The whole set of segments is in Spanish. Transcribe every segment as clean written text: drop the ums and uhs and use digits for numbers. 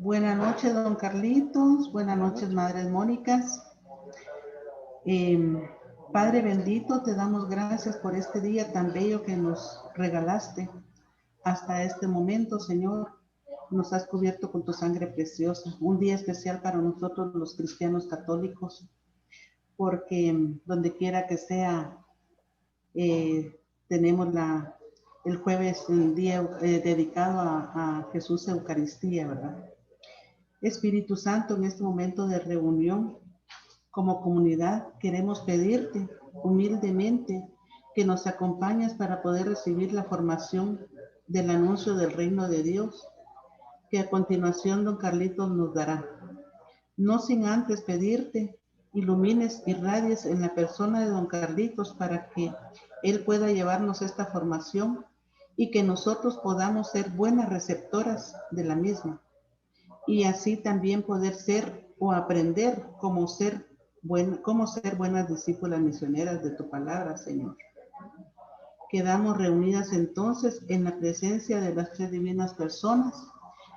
Buenas noches, don Carlitos. Buenas noches, Madres Mónicas. Padre bendito, te damos gracias por este día tan bello que nos regalaste. Hasta este momento, Señor, nos has cubierto con tu sangre preciosa. Un día especial para nosotros los cristianos católicos, porque donde quiera que sea, tenemos el jueves, el día dedicado a Jesús Eucaristía, ¿verdad? Espíritu Santo, en este momento de reunión, como comunidad, queremos pedirte humildemente que nos acompañes para poder recibir la formación del anuncio del reino de Dios, que a continuación don Carlitos nos dará. No sin antes pedirte, ilumines y radies en la persona de don Carlitos para que él pueda llevarnos esta formación y que nosotros podamos ser buenas receptoras de la misma. Y así también poder ser o aprender cómo ser buenas discípulas misioneras de tu palabra, Señor. Quedamos reunidas entonces en la presencia de las tres divinas personas,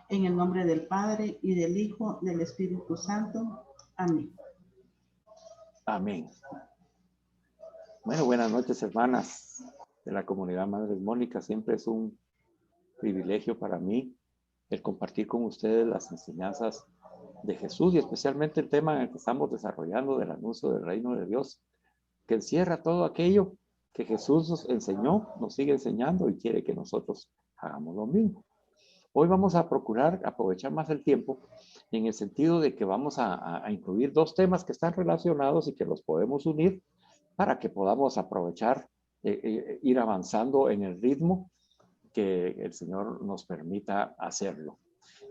en el nombre del Padre, y del Hijo, del Espíritu Santo. Amén. Amén. Bueno, buenas noches, hermanas de la comunidad Madres Mónicas. Siempre es un privilegio para mí el compartir con ustedes las enseñanzas de Jesús y especialmente el tema en el que estamos desarrollando del anuncio del reino de Dios, que encierra todo aquello que Jesús nos enseñó, nos sigue enseñando y quiere que nosotros hagamos lo mismo. Hoy vamos a procurar aprovechar más el tiempo en el sentido de que vamos a incluir dos temas que están relacionados y que los podemos unir para que podamos aprovechar, ir avanzando en el ritmo que el Señor nos permita hacerlo.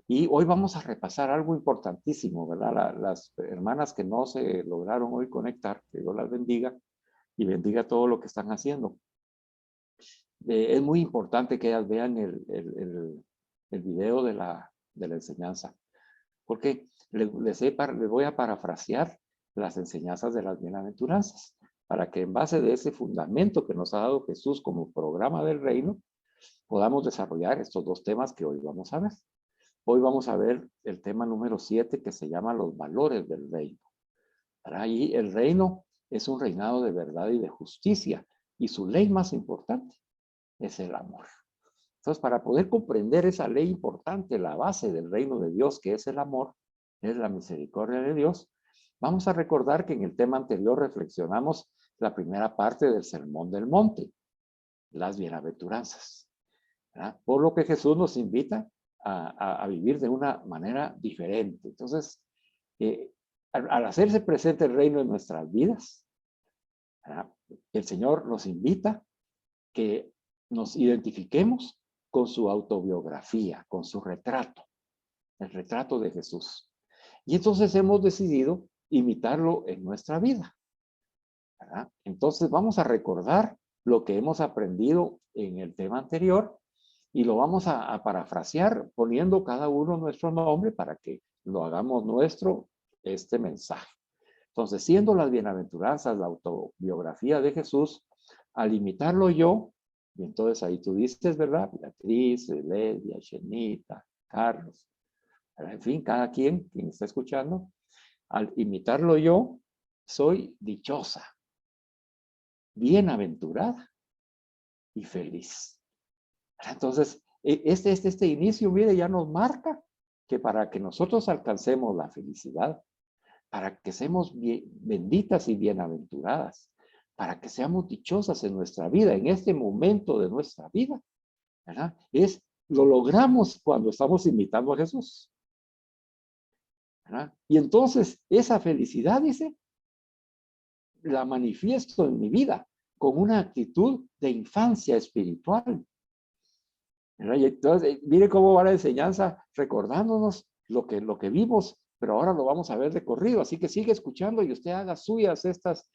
Y hoy vamos a repasar algo importantísimo, ¿verdad? Las hermanas que no se lograron hoy conectar, que Dios las bendiga y bendiga todo lo que están haciendo. Es muy importante que ellas vean el video de la enseñanza, porque les voy a parafrasear las enseñanzas de las bienaventuranzas, para que en base de ese fundamento que nos ha dado Jesús como programa del reino, podamos desarrollar estos dos temas que hoy vamos a ver. Hoy vamos a ver el tema número 7 que se llama los valores del reino. Para ahí el reino es un reinado de verdad y de justicia, y su ley más importante es el amor. Entonces, para poder comprender esa ley importante, la base del reino de Dios, que es el amor, es la misericordia de Dios, vamos a recordar que en el tema anterior reflexionamos la primera parte del Sermón del Monte, las bienaventuranzas, ¿verdad? Por lo que Jesús nos invita a vivir de una manera diferente. Entonces, al hacerse presente el reino en nuestras vidas, ¿verdad? El Señor nos invita que nos identifiquemos con su autobiografía, con su retrato, el retrato de Jesús. Y entonces hemos decidido imitarlo en nuestra vida, ¿verdad? Entonces vamos a recordar lo que hemos aprendido en el tema anterior y lo vamos a parafrasear poniendo cada uno nuestro nombre para que lo hagamos nuestro este mensaje. Entonces, siendo las bienaventuranzas la autobiografía de Jesús, al imitarlo yo, y entonces ahí tú dices, ¿verdad? Beatriz, Ledia, Shenita, Carlos, en fin, cada quien está escuchando, al imitarlo yo, soy dichosa, bienaventurada y feliz. Entonces, este inicio, mire, ya nos marca que para que nosotros alcancemos la felicidad, para que seamos benditas y bienaventuradas, para que seamos dichosas en nuestra vida, en este momento de nuestra vida, ¿verdad? Lo logramos cuando estamos imitando a Jesús, ¿verdad? Y entonces, esa felicidad, dice, la manifiesto en mi vida con una actitud de infancia espiritual. ¿Verdad? Y entonces, mire cómo va la enseñanza recordándonos lo que vimos, pero ahora lo vamos a ver de corrido, así que sigue escuchando y usted haga suyas estas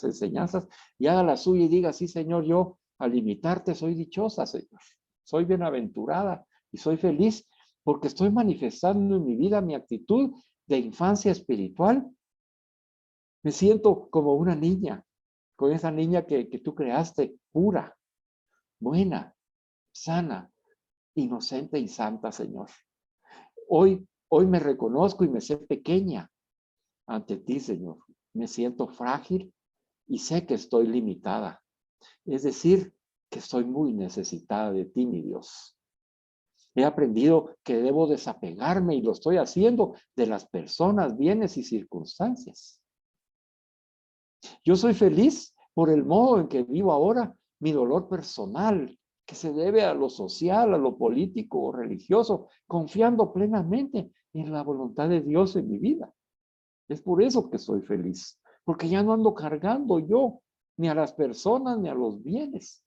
enseñanzas y haga la suya y diga, sí, Señor, yo al imitarte soy dichosa, Señor, soy bienaventurada y soy feliz porque estoy manifestando en mi vida mi actitud de infancia espiritual. Me siento como una niña, con esa niña que tú creaste, pura, buena, sana, inocente y santa, Señor. Hoy me reconozco y me sé pequeña ante ti, Señor. Me siento frágil y sé que estoy limitada. Es decir, que estoy muy necesitada de ti, mi Dios. He aprendido que debo desapegarme y lo estoy haciendo de las personas, bienes y circunstancias. Yo soy feliz por el modo en que vivo ahora mi dolor personal, que se debe a lo social, a lo político o religioso, confiando plenamente en la voluntad de Dios en mi vida. Es por eso que soy feliz, porque ya no ando cargando yo ni a las personas ni a los bienes,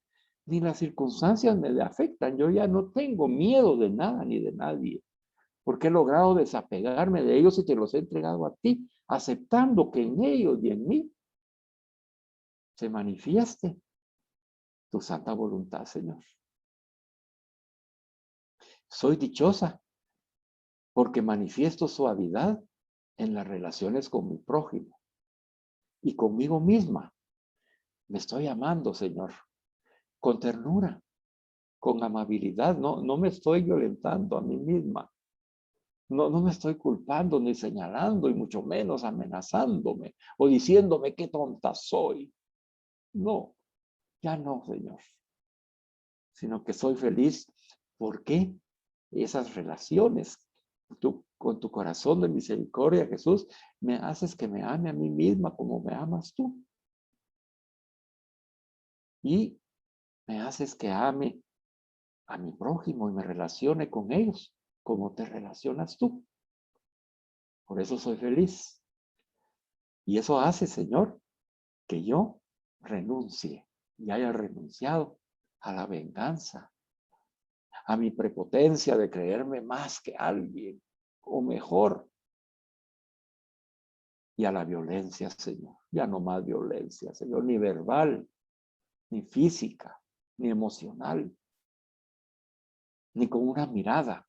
ni las circunstancias me afectan. Yo ya no tengo miedo de nada ni de nadie, porque he logrado desapegarme de ellos y te los he entregado a ti, aceptando que en ellos y en mí se manifieste tu santa voluntad, Señor. Soy dichosa porque manifiesto suavidad en las relaciones con mi prójimo y conmigo misma. Me estoy amando, Señor, con ternura, con amabilidad. No me estoy violentando a mí misma. No me estoy culpando ni señalando y mucho menos amenazándome o diciéndome qué tonta soy. No, ya no, Señor. Sino que soy feliz porque esas relaciones con tu corazón de misericordia, Jesús, me haces que me ame a mí misma como me amas tú. Y me haces que ame a mi prójimo y me relacione con ellos como te relacionas tú. Por eso soy feliz. Y eso hace, Señor, que yo renuncie y haya renunciado a la venganza, a mi prepotencia de creerme más que alguien o mejor, y a la violencia, Señor. Ya no más violencia, Señor, ni verbal, ni física, ni emocional, ni con una mirada,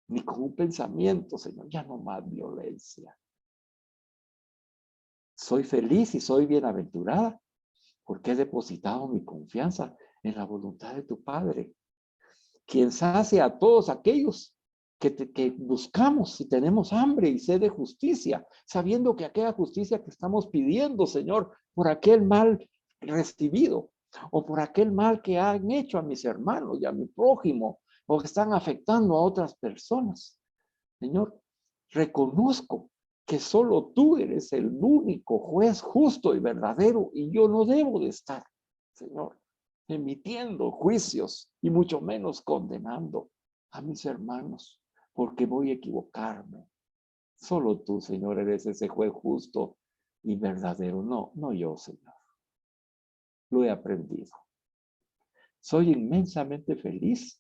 ni con un pensamiento, Señor. Ya no más violencia. Soy feliz y soy bienaventurada porque he depositado mi confianza en la voluntad de tu Padre, quien sacia a todos aquellos que buscamos y tenemos hambre y sed de justicia, sabiendo que aquella justicia que estamos pidiendo, Señor, por aquel mal recibido o por aquel mal que han hecho a mis hermanos y a mi prójimo o que están afectando a otras personas. Señor, reconozco que solo tú eres el único juez justo y verdadero y yo no debo de estar, Señor, emitiendo juicios y mucho menos condenando a mis hermanos porque voy a equivocarme. Solo tú, Señor, eres ese juez justo y verdadero. No yo, Señor. Lo he aprendido. Soy inmensamente feliz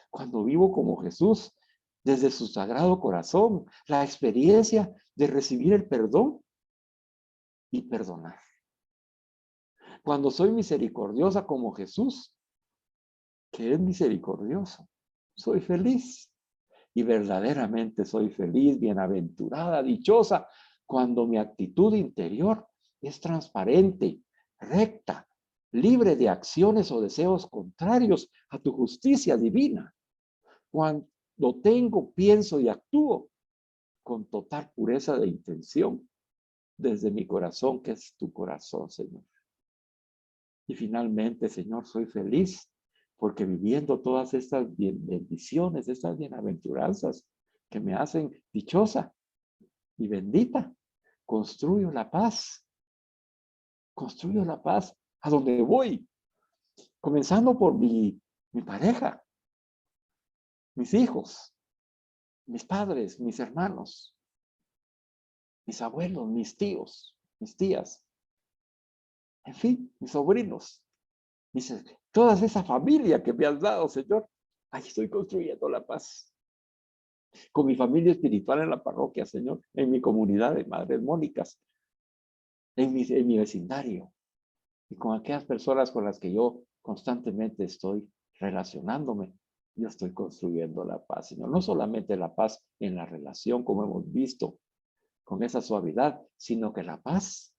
cuando vivo como Jesús desde su sagrado corazón, la experiencia de recibir el perdón y perdonar. Cuando soy misericordiosa como Jesús, que es misericordioso, soy feliz. Y verdaderamente soy feliz, bienaventurada, dichosa, cuando mi actitud interior es transparente, recta, libre de acciones o deseos contrarios a tu justicia divina. Cuando pienso y actúo con total pureza de intención desde mi corazón, que es tu corazón, Señor. Y finalmente, Señor, soy feliz porque viviendo todas estas bendiciones, estas bienaventuranzas que me hacen dichosa y bendita, construyo la paz a donde voy, comenzando por mi pareja, mis hijos, mis padres, mis hermanos, mis abuelos, mis tíos, mis tías, en fin, mis sobrinos, toda esa familia que me has dado, Señor. Ahí estoy construyendo la paz. Con mi familia espiritual en la parroquia, Señor, en mi comunidad de Madres Mónicas, en mi vecindario, y con aquellas personas con las que yo constantemente estoy relacionándome. Yo estoy construyendo la paz, Señor. No solamente la paz en la relación, como hemos visto, con esa suavidad, sino que la paz,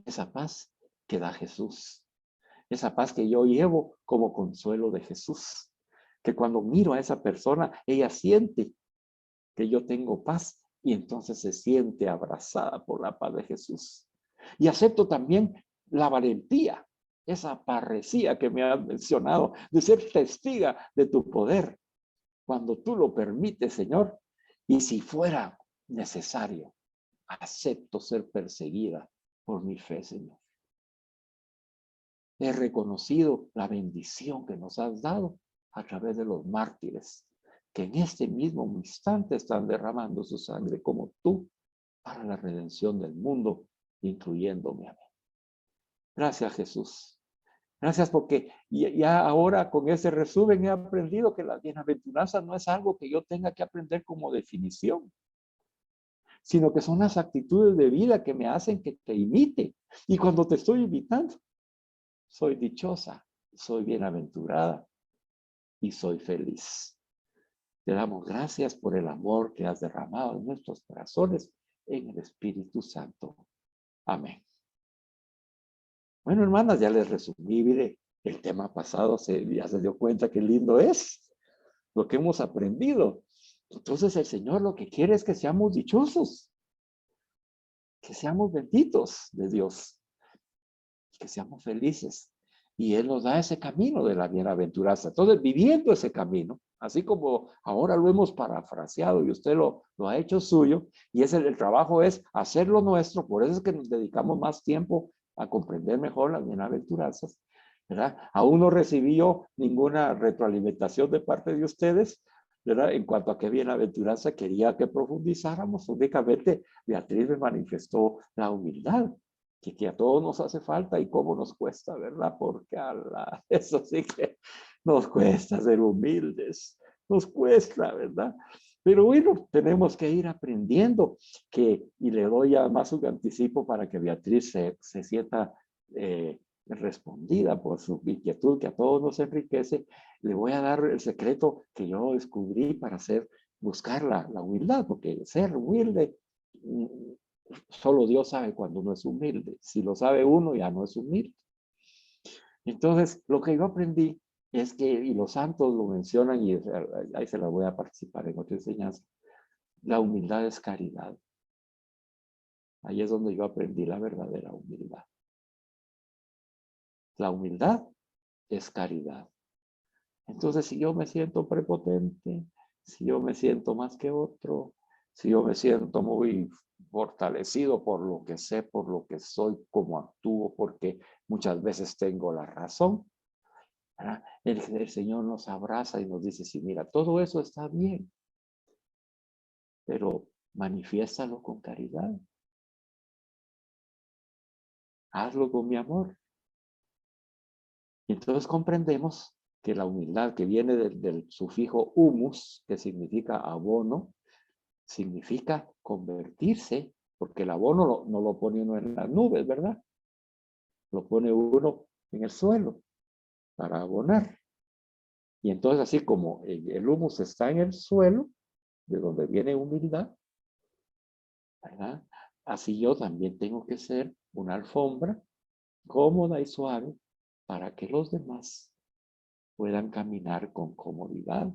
esa paz que da Jesús, esa paz que yo llevo como consuelo de Jesús, que cuando miro a esa persona, ella siente que yo tengo paz y entonces se siente abrazada por la paz de Jesús. Y acepto también la valentía, esa parresía que me has mencionado, de ser testiga de tu poder, cuando tú lo permites, Señor. Y si fuera necesario, acepto ser perseguida por mi fe, Señor. He reconocido la bendición que nos has dado a través de los mártires, que en este mismo instante están derramando su sangre como tú para la redención del mundo, incluyéndome a mí. Gracias, Jesús. Gracias porque ya ahora con ese resumen he aprendido que la bienaventuranza no es algo que yo tenga que aprender como definición, sino que son las actitudes de vida que me hacen que te imite. Y cuando te estoy imitando, soy dichosa, soy bienaventurada y soy feliz. Te damos gracias por el amor que has derramado en nuestros corazones en el Espíritu Santo. Amén. Bueno, hermanas, ya les resumí, mire, el tema pasado, ya se dio cuenta qué lindo es lo que hemos aprendido. Entonces el Señor lo que quiere es que seamos dichosos, que seamos benditos de Dios, que seamos felices. Y Él nos da ese camino de la bienaventuranza. Entonces, viviendo ese camino, así como ahora lo hemos parafraseado y usted lo ha hecho suyo, y el trabajo es hacerlo nuestro, por eso es que nos dedicamos más tiempo a comprender mejor las bienaventuranzas, ¿verdad? Aún no recibí yo ninguna retroalimentación de parte de ustedes, ¿verdad? En cuanto a qué bienaventuranza quería que profundizáramos. Únicamente Beatriz me manifestó la humildad, que a todos nos hace falta y cómo nos cuesta, ¿verdad? Porque eso sí que nos cuesta ser humildes, nos cuesta, ¿verdad? Pero bueno, tenemos que ir aprendiendo y le doy además un anticipo para que Beatriz se sienta respondida por su inquietud, que a todos nos enriquece. Le voy a dar el secreto que yo descubrí para buscar la humildad, porque ser humilde, solo Dios sabe cuando uno es humilde. Si lo sabe uno, ya no es humilde. Entonces, lo que yo aprendí es que, y los santos lo mencionan, y ahí se la voy a participar en otra enseñanza, la humildad es caridad. Ahí es donde yo aprendí la verdadera humildad. La humildad es caridad. Entonces, si yo me siento prepotente, si yo me siento más que otro, si yo me siento muy fortalecido por lo que sé, por lo que soy, como actúo, porque muchas veces tengo la razón, ¿verdad? El Señor nos abraza y nos dice, sí, mira, todo eso está bien, pero manifiéstalo con caridad. Hazlo con mi amor. Y entonces comprendemos que la humildad que viene del sufijo humus, que significa abono, significa convertirse, porque el abono no lo pone uno en las nubes, ¿verdad? Lo pone uno en el suelo para abonar. Y entonces así como el humus está en el suelo, de donde viene humildad, ¿verdad? Así yo también tengo que ser una alfombra cómoda y suave para que los demás puedan caminar con comodidad,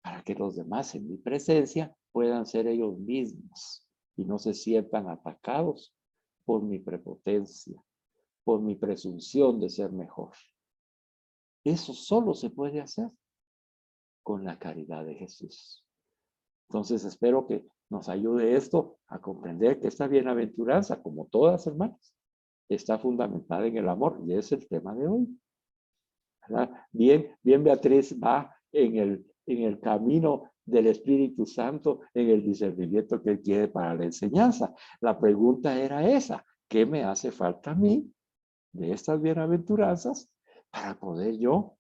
para que los demás en mi presencia puedan ser ellos mismos y no se sientan atacados por mi prepotencia, por mi presunción de ser mejor. Eso solo se puede hacer con la caridad de Jesús. Entonces espero que nos ayude esto a comprender que esta bienaventuranza, como todas, hermanas, está fundamentada en el amor, y es el tema de hoy, ¿verdad? Bien, Beatriz va en el camino del Espíritu Santo, en el discernimiento que él quiere para la enseñanza. La pregunta era esa: ¿qué me hace falta a mí de estas bienaventuranzas para poder yo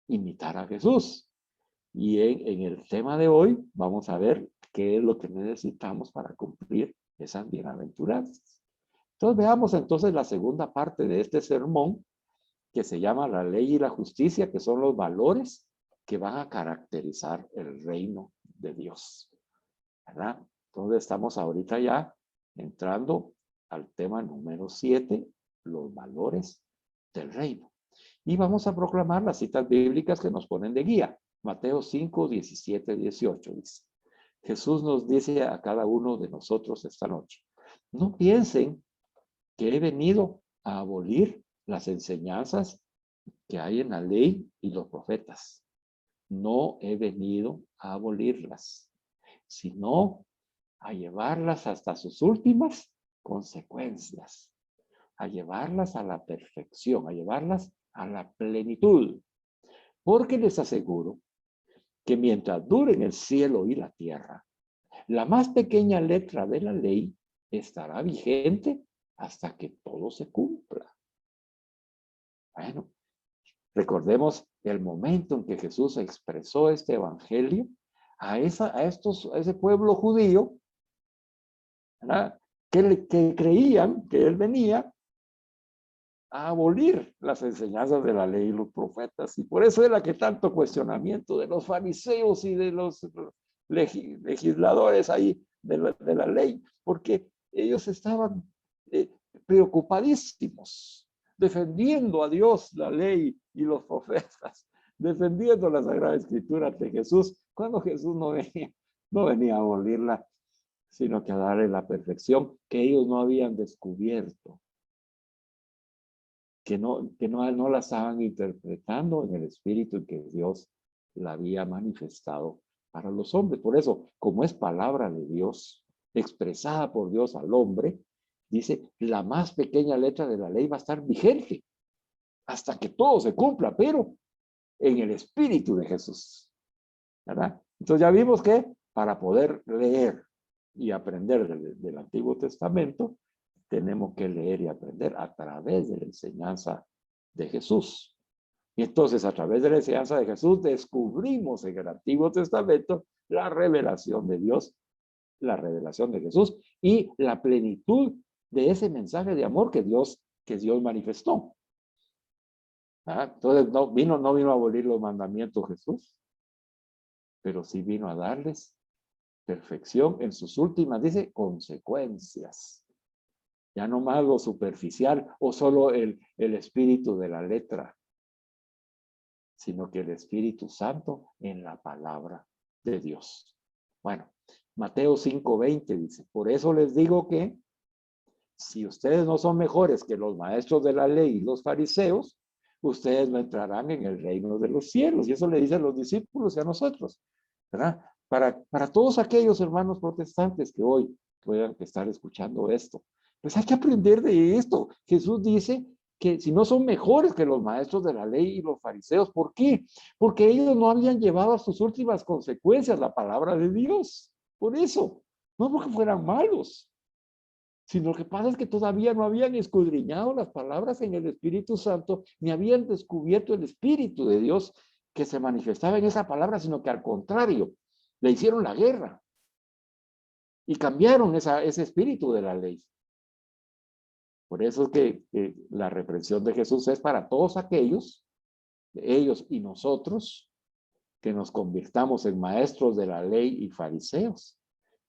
imitar a Jesús? Y en el tema de hoy vamos a ver qué es lo que necesitamos para cumplir esas bienaventuranzas. Entonces veamos entonces la segunda parte de este sermón, que se llama la ley y la justicia, que son los valores que van a caracterizar el reino de Dios, ¿verdad? Entonces estamos ahorita ya entrando al tema número 7, los valores del reino. Y vamos a proclamar las citas bíblicas que nos ponen de guía. Mateo 5, 17, 18 dice: Jesús nos dice a cada uno de nosotros esta noche, no piensen que he venido a abolir las enseñanzas que hay en la ley y los profetas. No he venido a abolirlas, sino a llevarlas hasta sus últimas consecuencias, a llevarlas a la perfección, a llevarlas a la plenitud. Porque les aseguro que mientras duren el cielo y la tierra, la más pequeña letra de la ley estará vigente hasta que todo se cumpla. Bueno, recordemos el momento en que Jesús expresó este evangelio a ese pueblo judío, ¿verdad? Que creían que él venía a abolir las enseñanzas de la ley y los profetas. Y por eso era que tanto cuestionamiento de los fariseos y de los legisladores ahí de la ley, porque ellos estaban preocupadísimos, defendiendo a Dios, la ley y los profetas, defendiendo la Sagrada Escritura ante Jesús, cuando Jesús no venía a abolirla, sino que a darle la perfección que ellos no habían descubierto, que no la estaban interpretando en el espíritu en que Dios la había manifestado para los hombres. Por eso, como es palabra de Dios, expresada por Dios al hombre, dice, la más pequeña letra de la ley va a estar vigente hasta que todo se cumpla, pero en el espíritu de Jesús, ¿verdad? Entonces ya vimos que para poder leer y aprender del Antiguo Testamento, tenemos que leer y aprender a través de la enseñanza de Jesús. Y entonces a través de la enseñanza de Jesús descubrimos en el Antiguo Testamento la revelación de Dios, la revelación de Jesús y la plenitud de ese mensaje de amor que Dios manifestó. Entonces no vino a abolir los mandamientos Jesús, pero sí vino a darles perfección en sus últimas, dice, consecuencias. Ya no más lo superficial o solo el espíritu de la letra, sino que el Espíritu Santo en la palabra de Dios. Bueno, Mateo 5:20 dice, por eso les digo que si ustedes no son mejores que los maestros de la ley y los fariseos, ustedes no entrarán en el reino de los cielos. Y eso le dice a los discípulos y a nosotros, ¿verdad? Para todos aquellos hermanos protestantes que hoy puedan estar escuchando esto, pues hay que aprender de esto. Jesús dice que si no son mejores que los maestros de la ley y los fariseos, ¿por qué? Porque ellos no habían llevado a sus últimas consecuencias la palabra de Dios. Por eso, no porque fueran malos, sino lo que pasa es que todavía no habían escudriñado las palabras en el Espíritu Santo, ni habían descubierto el Espíritu de Dios que se manifestaba en esa palabra, sino que al contrario, le hicieron la guerra y cambiaron ese espíritu de la ley. Por eso es que la reprensión de Jesús es para todos aquellos, ellos y nosotros, que nos convirtamos en maestros de la ley y fariseos,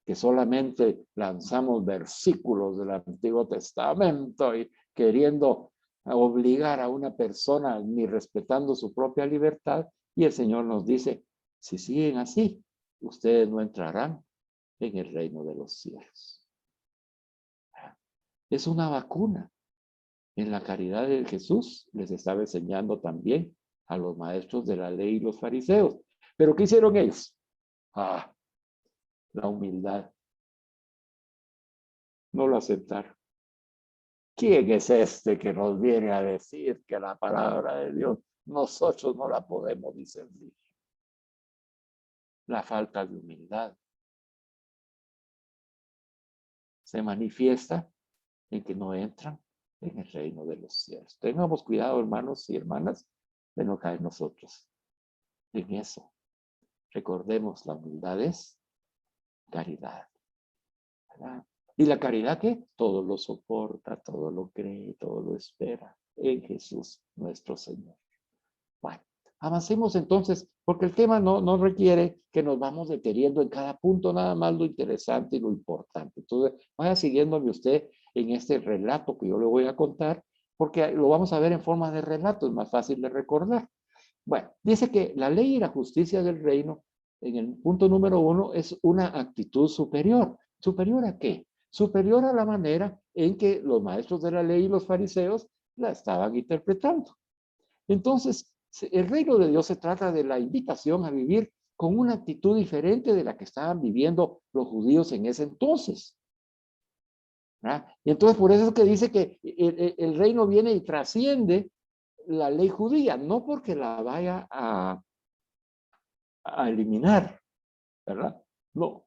que solamente lanzamos versículos del Antiguo Testamento y queriendo obligar a una persona ni respetando su propia libertad, y el Señor nos dice, si siguen así, ustedes no entrarán en el reino de los cielos. Es una vacuna. En la caridad de Jesús les estaba enseñando también a los maestros de la ley y los fariseos. ¿Pero qué hicieron ellos? La humildad. No lo aceptaron. ¿Quién es este que nos viene a decir que la palabra de Dios nosotros no la podemos discernir? La falta de humildad se manifiesta en que no entran en el reino de los cielos. Tengamos cuidado, hermanos y hermanas, de no caer nosotros en eso. Recordemos, la humildad es caridad, ¿verdad? ¿Y la caridad qué? Todo lo soporta, todo lo cree, todo lo espera en Jesús nuestro Señor. Bueno, avancemos entonces, porque el tema no requiere que nos vamos deteniendo en cada punto, nada más lo interesante y lo importante. Entonces, vaya siguiéndome usted en este relato que yo le voy a contar, porque lo vamos a ver en forma de relato, es más fácil de recordar. Bueno, dice que la ley y la justicia del reino en el punto número 1, es una actitud superior. ¿Superior a qué? Superior a la manera en que los maestros de la ley y los fariseos la estaban interpretando. Entonces, el reino de Dios se trata de la invitación a vivir con una actitud diferente de la que estaban viviendo los judíos en ese entonces. ¿Verdad? Y entonces por eso es que dice que el reino viene y trasciende la ley judía, no porque la vaya a eliminar, ¿verdad? No,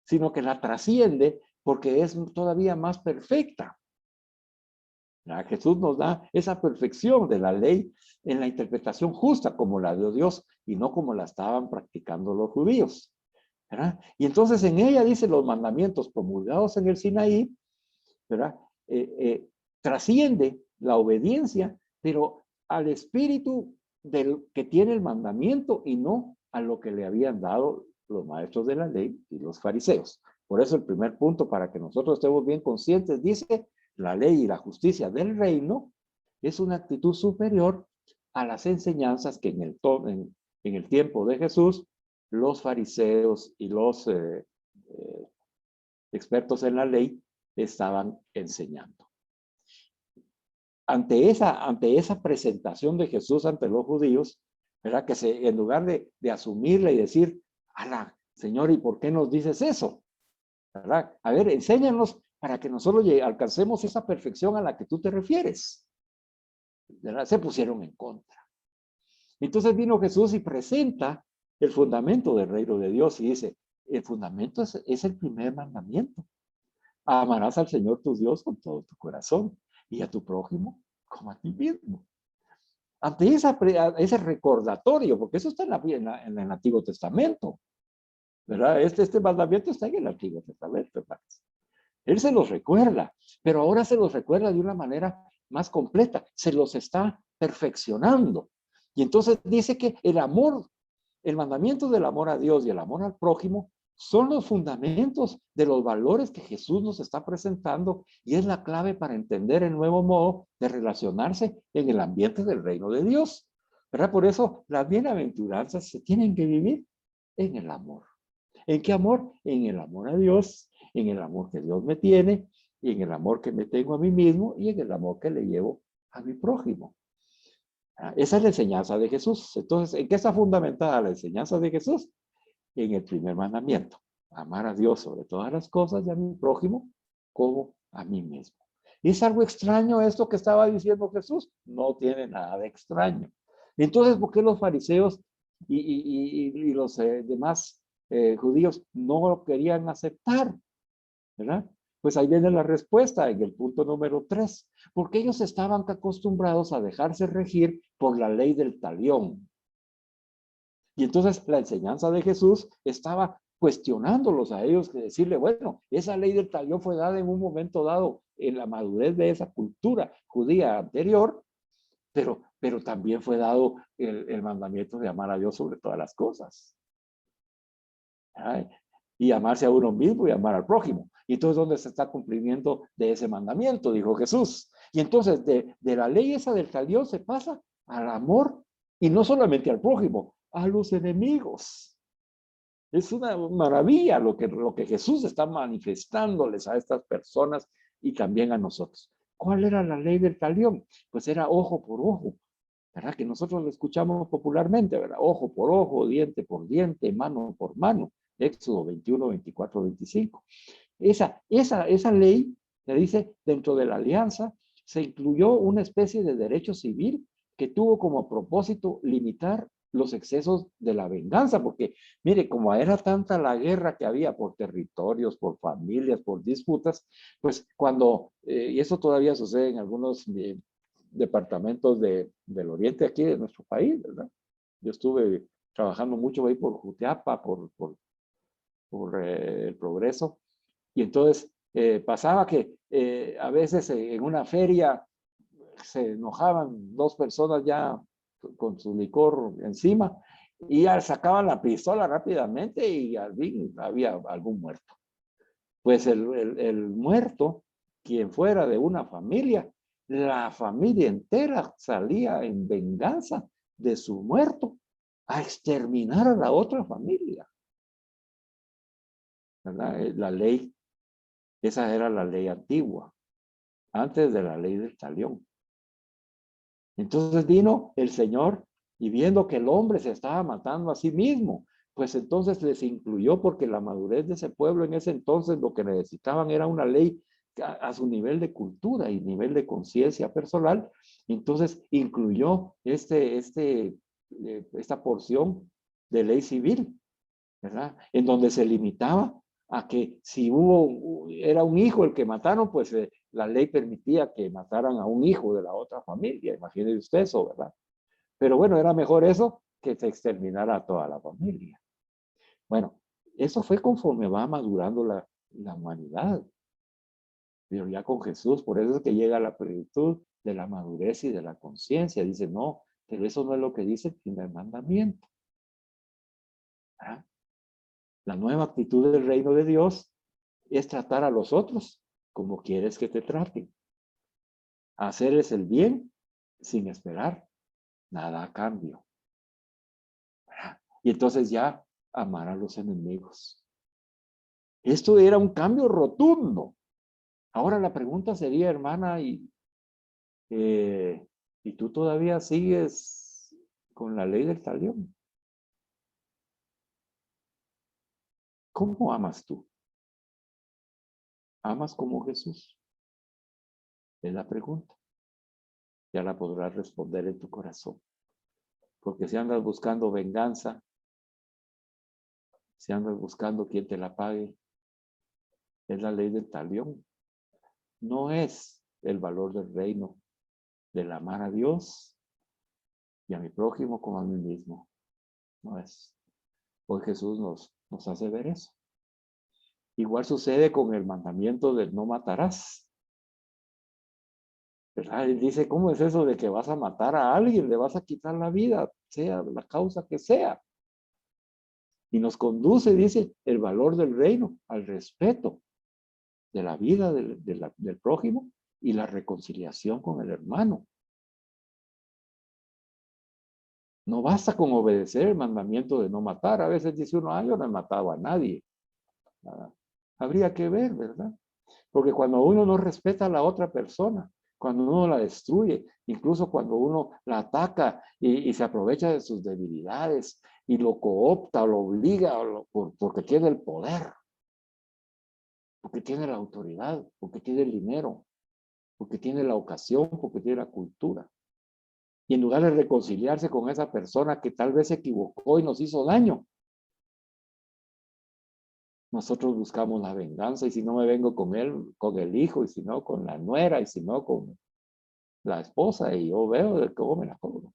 sino que la trasciende porque es todavía más perfecta. Jesús nos da esa perfección de la ley en la interpretación justa como la de Dios y no como la estaban practicando los judíos. ¿Verdad? Y entonces en ella dice los mandamientos promulgados en el Sinaí, ¿verdad? Trasciende la obediencia, pero al espíritu del que tiene el mandamiento y no a lo que le habían dado los maestros de la ley y los fariseos. Por eso el primer punto, para que nosotros estemos bien conscientes, dice: la ley y la justicia del reino es una actitud superior a las enseñanzas que en el tiempo de Jesús los fariseos y los expertos en la ley estaban enseñando. Ante esa presentación de Jesús ante los judíos, ¿verdad? Que en lugar de asumirla y decir: ala, Señor, ¿y por qué nos dices eso? ¿Verdad? A ver, enséñanos para que nosotros alcancemos esa perfección a la que tú te refieres. ¿Verdad? Se pusieron en contra. Entonces vino Jesús y presenta el fundamento del reino de Dios y dice: el fundamento es el primer mandamiento. Amarás al Señor tu Dios con todo tu corazón y a tu prójimo como a ti mismo. Ante ese recordatorio, porque eso está en el Antiguo Testamento, ¿verdad? Este mandamiento está en el Antiguo Testamento, hermanos. Él se los recuerda, pero ahora se los recuerda de una manera más completa, se los está perfeccionando. Y entonces dice que el amor, el mandamiento del amor a Dios y el amor al prójimo son los fundamentos de los valores que Jesús nos está presentando y es la clave para entender el nuevo modo de relacionarse en el ambiente del reino de Dios. ¿Verdad? Por eso las bienaventuranzas se tienen que vivir en el amor. ¿En qué amor? En el amor a Dios, en el amor que Dios me tiene, y en el amor que me tengo a mí mismo y en el amor que le llevo a mi prójimo. Esa es la enseñanza de Jesús. Entonces, ¿en qué está fundamentada la enseñanza de Jesús? En el primer mandamiento: amar a Dios sobre todas las cosas y a mi prójimo como a mí mismo. ¿Es algo extraño esto que estaba diciendo Jesús? No tiene nada de extraño. Entonces, ¿por qué los fariseos y los demás judíos no lo querían aceptar? ¿Verdad? Pues ahí viene la respuesta en el punto número 3. Porque ellos estaban acostumbrados a dejarse regir por la ley del talión. Y entonces la enseñanza de Jesús estaba cuestionándolos a ellos, que decirle: bueno, esa ley del talión fue dada en un momento dado en la madurez de esa cultura judía anterior, pero también fue dado el mandamiento de amar a Dios sobre todas las cosas. ¿Ay? Y amarse a uno mismo y amar al prójimo. Y entonces, ¿dónde se está cumplimiento de ese mandamiento? Dijo Jesús. Y entonces, de la ley esa del talión se pasa al amor, y no solamente al prójimo, a los enemigos. Es una maravilla lo que Jesús está manifestándoles a estas personas y también a nosotros. ¿Cuál era la ley del talión? Pues era ojo por ojo, ¿verdad? Que nosotros lo escuchamos popularmente, ¿verdad? Ojo por ojo, diente por diente, mano por mano. Éxodo 21, 24, 25. Esa ley, le dice, dentro de la alianza, se incluyó una especie de derecho civil que tuvo como propósito limitar los excesos de la venganza, porque mire, como era tanta la guerra que había por territorios, por familias, por disputas, pues cuando, y eso todavía sucede en algunos departamentos del oriente aquí de nuestro país, ¿verdad? Yo estuve trabajando mucho ahí por Jutiapa, por el Progreso, y entonces pasaba que a veces en una feria se enojaban dos personas ya con su licor encima y ya sacaban la pistola rápidamente y al fin había algún muerto. Pues el muerto, quien fuera de una familia, la familia entera salía en venganza de su muerto a exterminar a la otra familia, ¿verdad? La ley, esa era la ley antigua, antes de la ley del talión. Entonces vino el Señor y viendo que el hombre se estaba matando a sí mismo, pues entonces les incluyó, porque la madurez de ese pueblo en ese entonces lo que necesitaban era una ley a su nivel de cultura y nivel de conciencia personal. Entonces incluyó esta porción de ley civil, ¿verdad? En donde se limitaba a que si era un hijo el que mataron, pues la ley permitía que mataran a un hijo de la otra familia. Imagínese usted eso, ¿verdad? Pero bueno, era mejor eso que se exterminara a toda la familia. Bueno, eso fue conforme va madurando la humanidad. Pero ya con Jesús, por eso es que llega la plenitud de la madurez y de la conciencia. Dice, no, pero eso no es lo que dice el primer mandamiento. ¿Ah? La nueva actitud del reino de Dios es tratar a los otros como quieres que te traten. Hacerles el bien sin esperar nada a cambio. Y entonces ya amar a los enemigos. Esto era un cambio rotundo. Ahora la pregunta sería, hermana, ¿y tú todavía sigues con la ley del talión? ¿Cómo amas tú? ¿Amas como Jesús? Es la pregunta. Ya la podrás responder en tu corazón. Porque si andas buscando venganza, si andas buscando quien te la pague, es la ley del talión. No es el valor del reino, del amar a Dios y a mi prójimo como a mí mismo. No es. Hoy Jesús nos hace ver eso. Igual sucede con el mandamiento del no matarás. ¿Verdad? Él dice, ¿cómo es eso de que vas a matar a alguien? Le vas a quitar la vida, sea la causa que sea. Y nos conduce, dice, el valor del reino al respeto de la vida del prójimo y la reconciliación con el hermano. No basta con obedecer el mandamiento de no matar. A veces dice uno, yo no he matado a nadie. Habría que ver, ¿verdad? Porque cuando uno no respeta a la otra persona, cuando uno la destruye, incluso cuando uno la ataca y se aprovecha de sus debilidades y lo coopta o lo obliga porque tiene el poder, porque tiene la autoridad, porque tiene el dinero, porque tiene la ocasión, porque tiene la cultura. Y en lugar de reconciliarse con esa persona que tal vez se equivocó y nos hizo daño, nosotros buscamos la venganza, y si no me vengo con él, con el hijo, y si no con la nuera, y si no con la esposa, y yo veo de cómo me la cobro.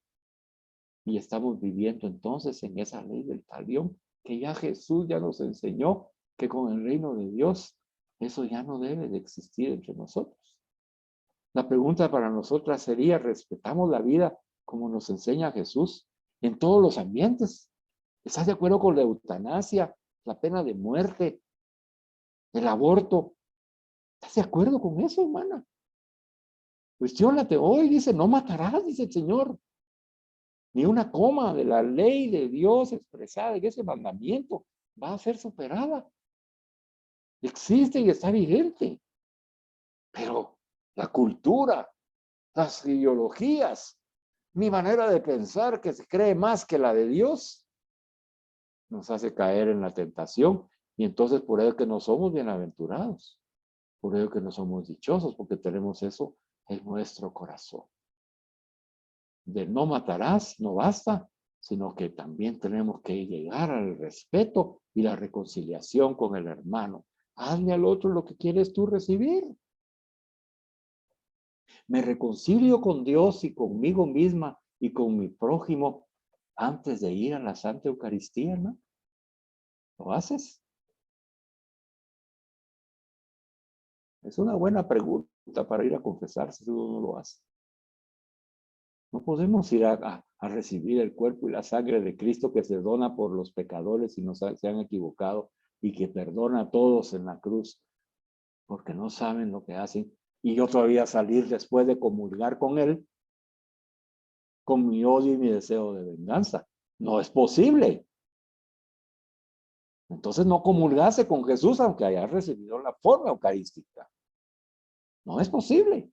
Y estamos viviendo entonces en esa ley del talión, que ya Jesús ya nos enseñó que con el reino de Dios eso ya no debe de existir entre nosotros. La pregunta para nosotras sería, ¿respetamos la vida como nos enseña Jesús en todos los ambientes? ¿Estás de acuerdo con la eutanasia, la pena de muerte, el aborto? ¿Estás de acuerdo con eso, hermana? Cuestiónate hoy, dice, no matarás, dice el Señor. Ni una coma de la ley de Dios expresada en ese mandamiento va a ser superada. Existe y está vigente. Pero la cultura, las ideologías, mi manera de pensar que se cree más que la de Dios, nos hace caer en la tentación. Y entonces por eso que no somos bienaventurados. Por ello que no somos dichosos, porque tenemos eso en nuestro corazón. De no matarás no basta, sino que también tenemos que llegar al respeto y la reconciliación con el hermano. Hazle al otro lo que quieres tú recibir. Me reconcilio con Dios y conmigo misma y con mi prójimo antes de ir a la Santa Eucaristía, ¿no? ¿Lo haces? Es una buena pregunta para ir a confesarse si uno no lo hace. No podemos ir a recibir el cuerpo y la sangre de Cristo que se dona por los pecadores y se han equivocado y que perdona a todos en la cruz porque no saben lo que hacen. Y yo todavía salir después de comulgar con Él con mi odio y mi deseo de venganza. No es posible. Entonces no comulgase con Jesús aunque haya recibido la forma eucarística. No es posible.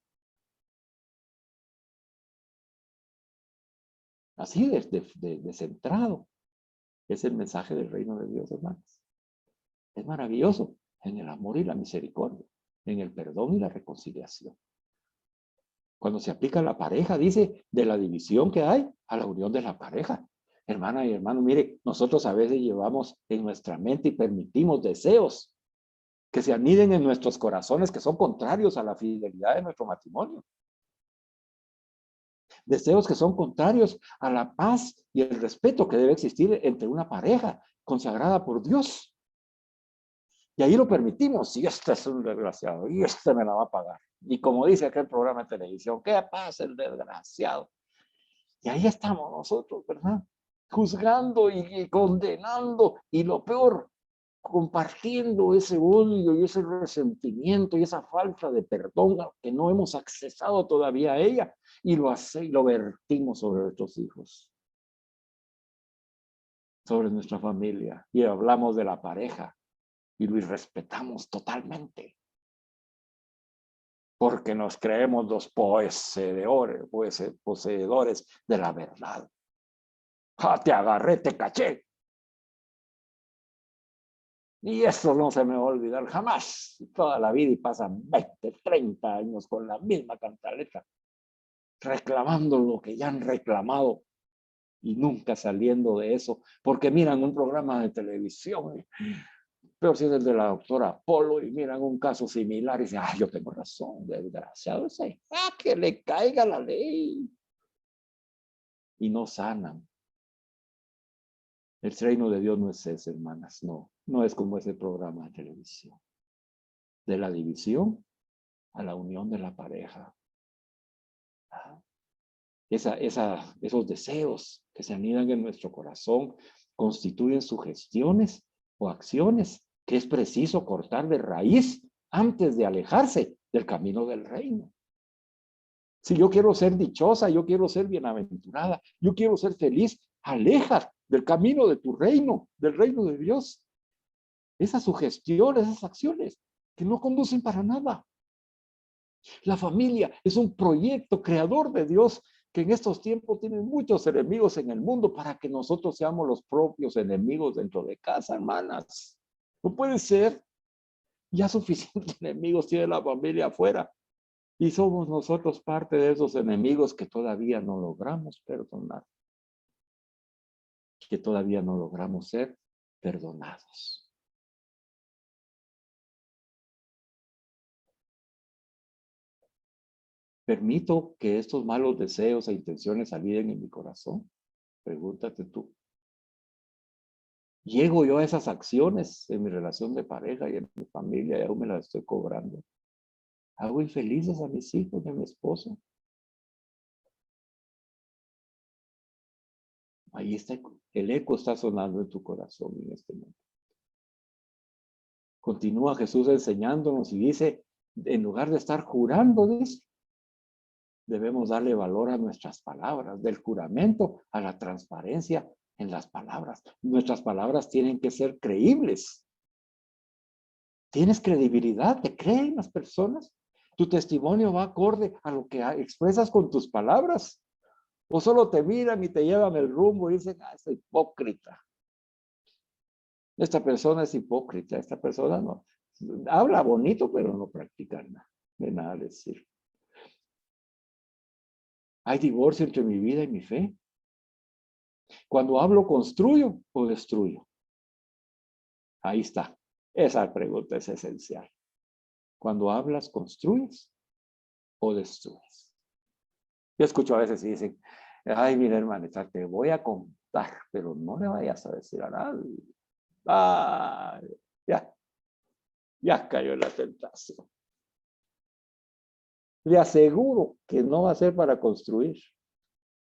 Así de centrado es el mensaje del reino de Dios, hermanos. Es maravilloso en el amor y la misericordia, en el perdón y la reconciliación. Cuando se aplica a la pareja, dice, de la división que hay a la unión de la pareja. Hermana y hermano, mire, nosotros a veces llevamos en nuestra mente y permitimos deseos que se aniden en nuestros corazones que son contrarios a la fidelidad de nuestro matrimonio. Deseos que son contrarios a la paz y el respeto que debe existir entre una pareja consagrada por Dios. Y ahí lo permitimos. Y este es un desgraciado. Y este me la va a pagar. Y como dice aquel programa de televisión, ¿qué pasa el desgraciado? Y ahí estamos nosotros, ¿verdad? Juzgando y condenando. Y lo peor, compartiendo ese odio y ese resentimiento y esa falta de perdón que no hemos accesado todavía a ella. Y lo vertimos sobre nuestros hijos. Sobre nuestra familia. Y hablamos de la pareja. Y lo irrespetamos totalmente. Porque nos creemos los poseedores de la verdad. ¡Ah, te agarré, te caché! Y eso no se me va a olvidar jamás. Toda la vida y pasan 20, 30 años con la misma cantaleta, reclamando lo que ya han reclamado y nunca saliendo de eso, porque miran un programa de televisión, peor si es el de la doctora Polo, y miran un caso similar y dicen, yo tengo razón, desgraciado ese, que le caiga la ley. Y no sanan. El reino de Dios no es ese, hermanas, no es como ese programa de televisión. De la división a la unión de la pareja. Esos deseos que se anidan en nuestro corazón constituyen sugestiones o acciones que es preciso cortar de raíz antes de alejarse del camino del reino. Si yo quiero ser dichosa, yo quiero ser bienaventurada, yo quiero ser feliz, aleja del camino de tu reino, del reino de Dios. Esas sugestiones, esas acciones que no conducen para nada. La familia es un proyecto creador de Dios que en estos tiempos tiene muchos enemigos en el mundo para que nosotros seamos los propios enemigos dentro de casa, hermanas. No puede ser. Ya suficientes enemigos tiene la familia afuera. Y somos nosotros parte de esos enemigos que todavía no logramos perdonar. Que todavía no logramos ser perdonados. ¿Permito que estos malos deseos e intenciones saliden en mi corazón? Pregúntate tú. ¿Llego yo a esas acciones en mi relación de pareja y en mi familia y aún me las estoy cobrando? ¿Hago infelices a mis hijos y a mi esposo? Ahí está, el eco está sonando en tu corazón en este momento. Continúa Jesús enseñándonos y dice, en lugar de estar jurando, dice, debemos darle valor a nuestras palabras, del juramento a la transparencia en las palabras. Nuestras palabras tienen que ser creíbles. ¿Tienes credibilidad? ¿Te creen las personas? ¿Tu testimonio va acorde a lo que expresas con tus palabras? ¿O solo te miran y te llevan el rumbo y dicen, es hipócrita? Esta persona es hipócrita, esta persona no. Habla bonito, pero no practica nada, de nada decir. ¿Hay divorcio entre mi vida y mi fe? Cuando hablo, ¿construyo o destruyo? Ahí está. Esa pregunta es esencial. Cuando hablas, ¿construyes o destruyes? Yo escucho a veces y dicen, ay, mira, hermanita, te voy a contar, pero no le vayas a decir a nadie. Ay, ya cayó en la tentación. Le aseguro que no va a ser para construir.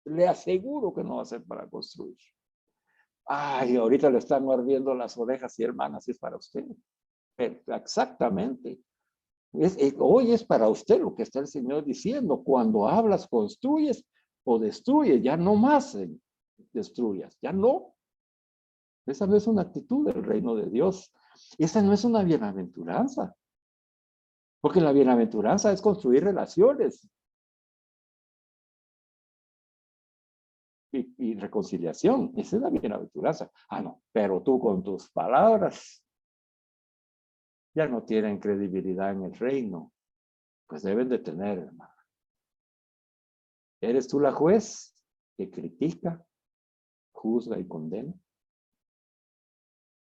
Le aseguro que no va a ser para construir. Ay, ahorita le están ardiendo las orejas y hermanas, es para usted. Exactamente. Hoy es para usted lo que está el Señor diciendo. Cuando hablas, construyes o destruyes, ya no más destruyas. Ya no. Esa no es una actitud del reino de Dios. Esa no es una bienaventuranza. Porque la bienaventuranza es construir relaciones y reconciliación. Esa es la bienaventuranza. Ah, no, pero tú con tus palabras ya no tienen credibilidad en el reino. Pues deben de tener, hermano. ¿Eres tú la juez que critica, juzga y condena?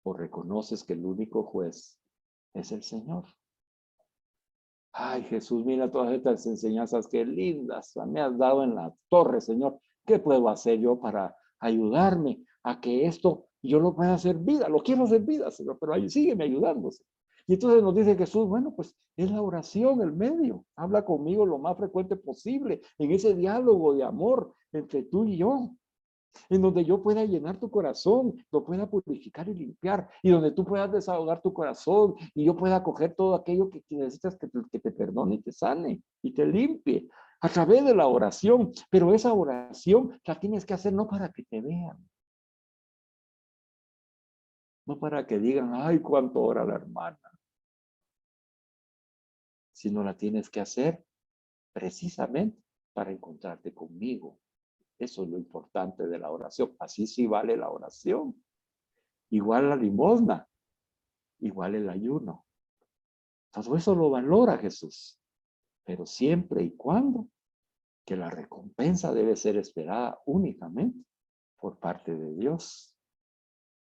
¿O reconoces que el único juez es el Señor? Ay, Jesús, mira todas estas enseñanzas, qué lindas me has dado en la torre, Señor. ¿Qué puedo hacer yo para ayudarme a que esto yo lo pueda hacer vida? Lo quiero hacer vida, Señor, pero ahí sígueme ayudándose. Y entonces nos dice Jesús, bueno, pues es la oración el medio. Habla conmigo lo más frecuente posible en ese diálogo de amor entre tú y yo, en donde yo pueda llenar tu corazón, lo pueda purificar y limpiar, y donde tú puedas desahogar tu corazón y yo pueda coger todo aquello que necesitas que te perdone y te sane y te limpie a través de la oración. Pero esa oración la tienes que hacer no para que te vean, no para que digan, ay, cuánto ora la hermana, sino la tienes que hacer precisamente para encontrarte conmigo. Eso es lo importante de la oración. Así sí vale la oración. Igual la limosna, igual el ayuno. Todo eso lo valora Jesús, pero siempre y cuando que la recompensa debe ser esperada únicamente por parte de Dios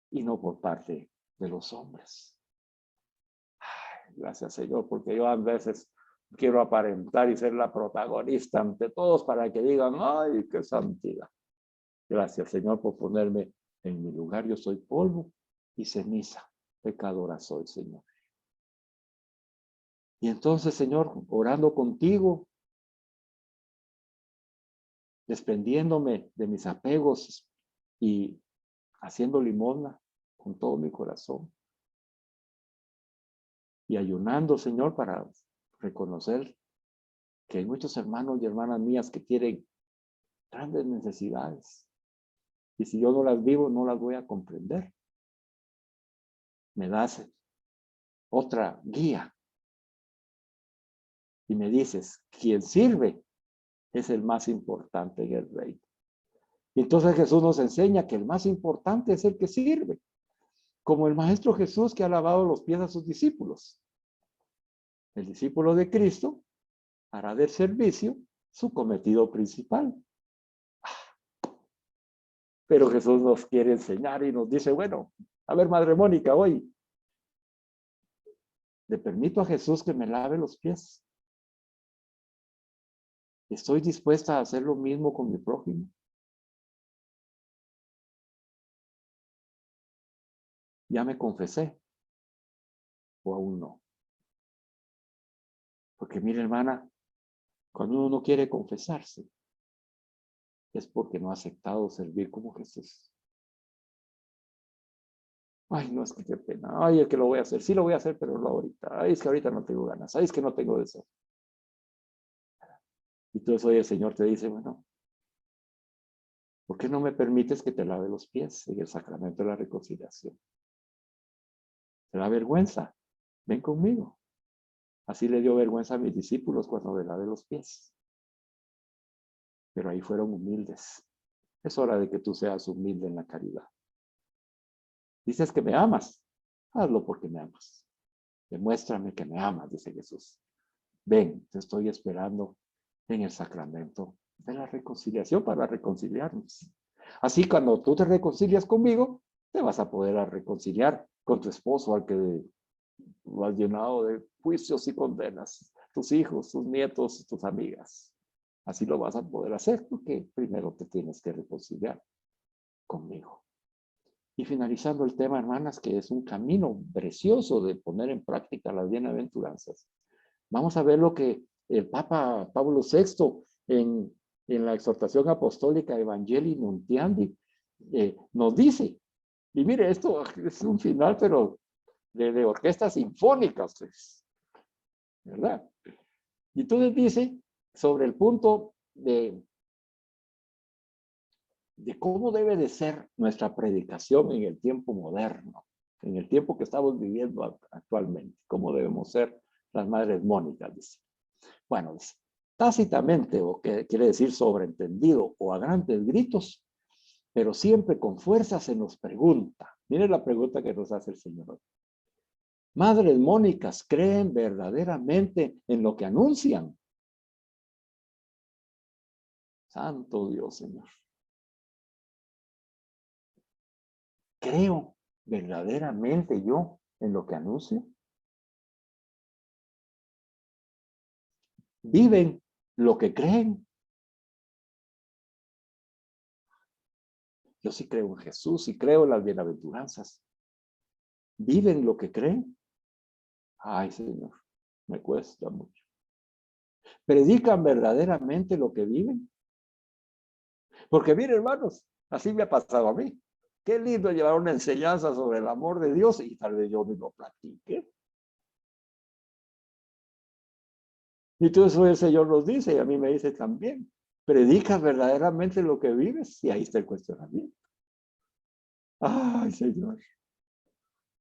y no por parte de los hombres. Ay, gracias, Señor, porque yo a veces quiero aparentar y ser la protagonista ante todos para que digan, ay, qué santidad. Gracias, Señor, por ponerme en mi lugar. Yo soy polvo y ceniza. Pecadora soy, Señor. Y entonces, Señor, orando contigo, desprendiéndome de mis apegos y haciendo limosna con todo mi corazón. Y ayunando, Señor, para reconocer que hay muchos hermanos y hermanas mías que tienen grandes necesidades. Y si yo no las vivo, no las voy a comprender. Me das otra guía. Y me dices, quien sirve es el más importante en el reino. Y entonces Jesús nos enseña que el más importante es el que sirve. Como el Maestro Jesús que ha lavado los pies a sus discípulos. El discípulo de Cristo hará del servicio su cometido principal. Pero Jesús nos quiere enseñar y nos dice, bueno, a ver, Madre Mónica, hoy le permito a Jesús que me lave los pies. ¿Estoy dispuesta a hacer lo mismo con mi prójimo? ¿Ya me confesé? ¿O aún no? Porque mire, hermana, cuando uno no quiere confesarse, es porque no ha aceptado servir como Jesús. Ay, no, es que qué pena. Ay, es que lo voy a hacer. Sí lo voy a hacer, pero no ahorita. Ay, es que ahorita no tengo ganas. Ay, es que no tengo deseo. Y entonces hoy el Señor te dice, bueno, ¿por qué no me permites que te lave los pies en el sacramento de la reconciliación? ¿Te da vergüenza? Ven conmigo. Así le dio vergüenza a mis discípulos cuando me lavé los pies. Pero ahí fueron humildes. Es hora de que tú seas humilde en la caridad. Dices que me amas. Hazlo porque me amas. Demuéstrame que me amas, dice Jesús. Ven, te estoy esperando en el sacramento de la reconciliación para reconciliarnos. Así cuando tú te reconcilias conmigo, te vas a poder reconciliar con tu esposo al que lo has llenado de juicios y condenas, tus hijos, tus nietos, tus amigas. Así lo vas a poder hacer porque primero te tienes que reconciliar conmigo. Y finalizando el tema, hermanas, que es un camino precioso de poner en práctica las bienaventuranzas. Vamos a ver lo que el Papa Pablo VI en la exhortación apostólica Evangelii Nuntiandi nos dice. Y mire, esto es un final, pero de orquestas sinfónicas, pues, ¿verdad? Y entonces dice sobre el punto de de cómo debe de ser nuestra predicación en el tiempo moderno, en el tiempo que estamos viviendo actualmente, cómo debemos ser las madres mónicas, dice. Bueno, dice, tácitamente, o que quiere decir sobreentendido, o a grandes gritos, pero siempre con fuerza se nos pregunta. Miren la pregunta que nos hace el Señor. Madres mónicas creen verdaderamente en lo que anuncian. Santo Dios, Señor. ¿Creo verdaderamente yo en lo que anuncio? ¿Viven lo que creen? Yo sí creo en Jesús y creo en las bienaventuranzas. ¿Viven lo que creen? Ay, Señor, me cuesta mucho. ¿Predican verdaderamente lo que viven? Porque miren, hermanos, así me ha pasado a mí. Qué lindo llevar una enseñanza sobre el amor de Dios y tal vez yo ni lo platique. Y todo eso el Señor nos dice y a mí me dice también. ¿Predicas verdaderamente lo que vives? Y ahí está el cuestionamiento. Ay, Señor.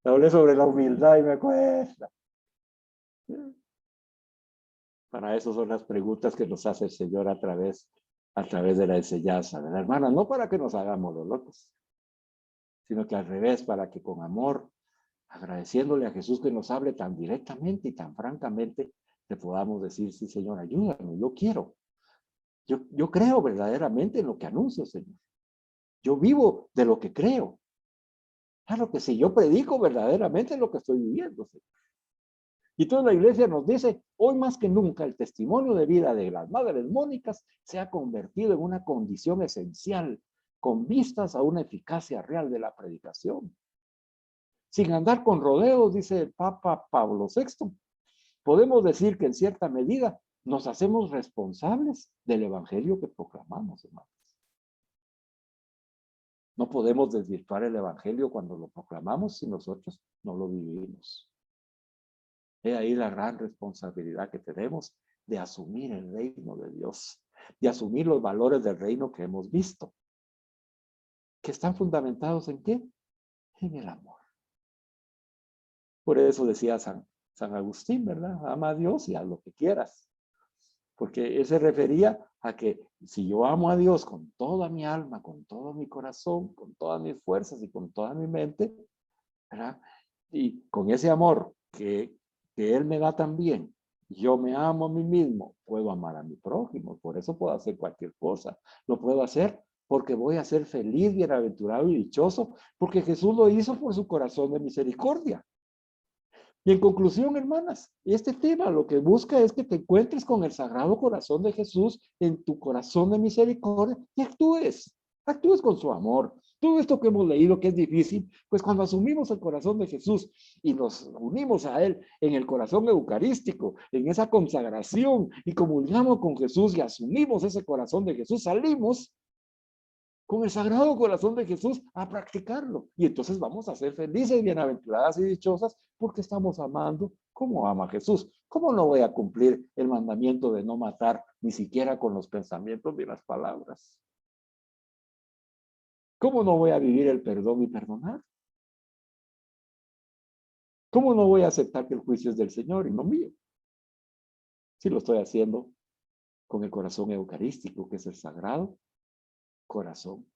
Hablé sobre la humildad y me cuesta. Para eso son las preguntas que nos hace el Señor a través de la enseñanza, ¿verdad, hermana? No para que nos hagamos los locos, sino que al revés, para que con amor, agradeciéndole a Jesús que nos hable tan directamente y tan francamente, le podamos decir, sí, Señor, ayúdame, yo quiero. Yo creo verdaderamente en lo que anuncio, Señor. Yo vivo de lo que creo. Claro que sí, yo predico verdaderamente lo que estoy viviendo, Señor. Y toda la iglesia nos dice, hoy más que nunca el testimonio de vida de las madres mónicas se ha convertido en una condición esencial con vistas a una eficacia real de la predicación. Sin andar con rodeos, dice el Papa Pablo VI, podemos decir que en cierta medida nos hacemos responsables del evangelio que proclamamos, hermanos. No podemos desvirtuar el evangelio cuando lo proclamamos si nosotros no lo vivimos. He ahí la gran responsabilidad que tenemos de asumir el reino de Dios, de asumir los valores del reino que hemos visto, que están fundamentados ¿en qué? En el amor. Por eso decía San Agustín, ¿verdad? Ama a Dios y haz lo que quieras. Porque él se refería a que si yo amo a Dios con toda mi alma, con todo mi corazón, con todas mis fuerzas y con toda mi mente, ¿verdad? Y con ese amor que Él me da también, yo me amo a mí mismo, puedo amar a mi prójimo, por eso puedo hacer cualquier cosa. Lo puedo hacer porque voy a ser feliz, bienaventurado y dichoso, porque Jesús lo hizo por su corazón de misericordia. Y en conclusión, hermanas, este tema lo que busca es que te encuentres con el Sagrado Corazón de Jesús en tu corazón de misericordia y actúes con su amor. Todo esto que hemos leído que es difícil, pues cuando asumimos el corazón de Jesús y nos unimos a Él en el corazón eucarístico, en esa consagración y comulgamos con Jesús y asumimos ese corazón de Jesús, salimos con el Sagrado Corazón de Jesús a practicarlo. Y entonces vamos a ser felices, bienaventuradas y dichosas porque estamos amando como ama Jesús. ¿Cómo no voy a cumplir el mandamiento de no matar ni siquiera con los pensamientos ni las palabras? ¿Cómo no voy a vivir el perdón y perdonar? ¿Cómo no voy a aceptar que el juicio es del Señor y no mío? Si lo estoy haciendo con el corazón eucarístico, que es el Sagrado Corazón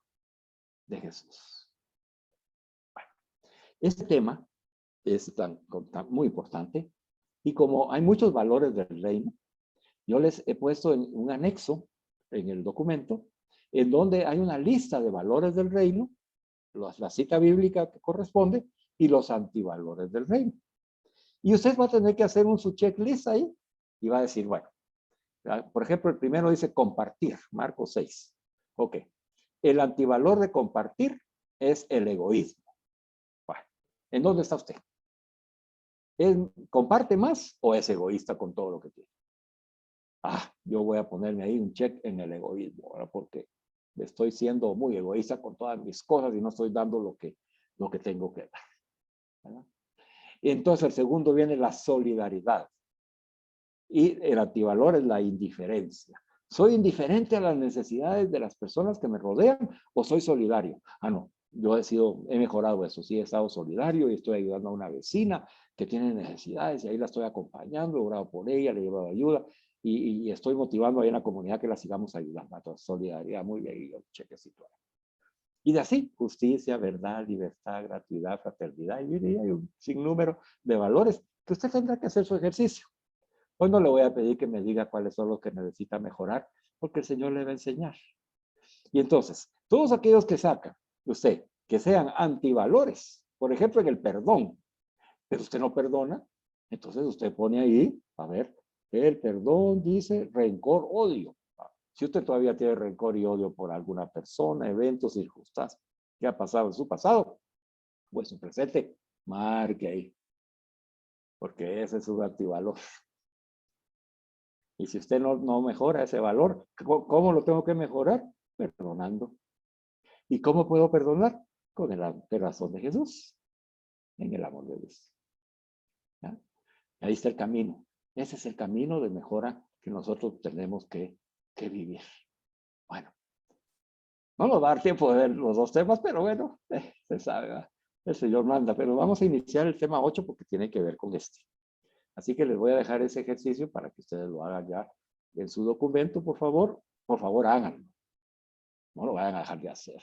de Jesús. Bueno, este tema es muy importante y como hay muchos valores del reino, yo les he puesto en un anexo en el documento en donde hay una lista de valores del reino, la cita bíblica que corresponde y los antivalores del reino. Y usted va a tener que hacer su checklist ahí y va a decir, bueno, por ejemplo, el primero dice compartir, Marcos 6. Ok, el antivalor de compartir es el egoísmo. Bueno, ¿en dónde está usted? ¿Comparte más o es egoísta con todo lo que tiene? Yo voy a ponerme ahí un check en el egoísmo, ¿verdad? Porque estoy siendo muy egoísta con todas mis cosas y no estoy dando lo que tengo que dar, ¿verdad? Y entonces el segundo viene la solidaridad. Y el antivalor es la indiferencia. ¿Soy indiferente a las necesidades de las personas que me rodean o soy solidario? Ah, no, yo he mejorado eso. Sí, he estado solidario y estoy ayudando a una vecina que tiene necesidades y ahí la estoy acompañando, he orado por ella, le he llevado ayuda y estoy motivando ahí en la comunidad que la sigamos ayudando. Entonces, solidaridad, muy bien, y yo chequecito. Y de así, justicia, verdad, libertad, gratuidad, fraternidad, y hay un sinnúmero de valores que usted tendrá que hacer su ejercicio. Hoy no le voy a pedir que me diga cuáles son los que necesita mejorar, porque el Señor le va a enseñar. Y entonces, todos aquellos que sacan usted, que sean antivalores, por ejemplo, en el perdón, pero usted no perdona, entonces usted pone ahí, a ver, el perdón dice rencor, odio. Si usted todavía tiene rencor y odio por alguna persona, evento, circunstancia que ha pasado en su pasado, pues su presente, marque ahí, porque ese es un antivalor. Y si usted no mejora ese valor, ¿cómo lo tengo que mejorar? Perdonando. ¿Y cómo puedo perdonar? Con el corazón de Jesús, en el amor de Dios. ¿Ya? Ahí está el camino. Ese es el camino de mejora que nosotros tenemos que vivir. Bueno, no nos va a dar tiempo de ver los dos temas, pero bueno, se sabe, ¿verdad? El Señor manda. Pero vamos a iniciar el tema 8 porque tiene que ver con este. Así que les voy a dejar ese ejercicio para que ustedes lo hagan ya en su documento, por favor. Por favor, háganlo. No lo vayan a dejar de hacer,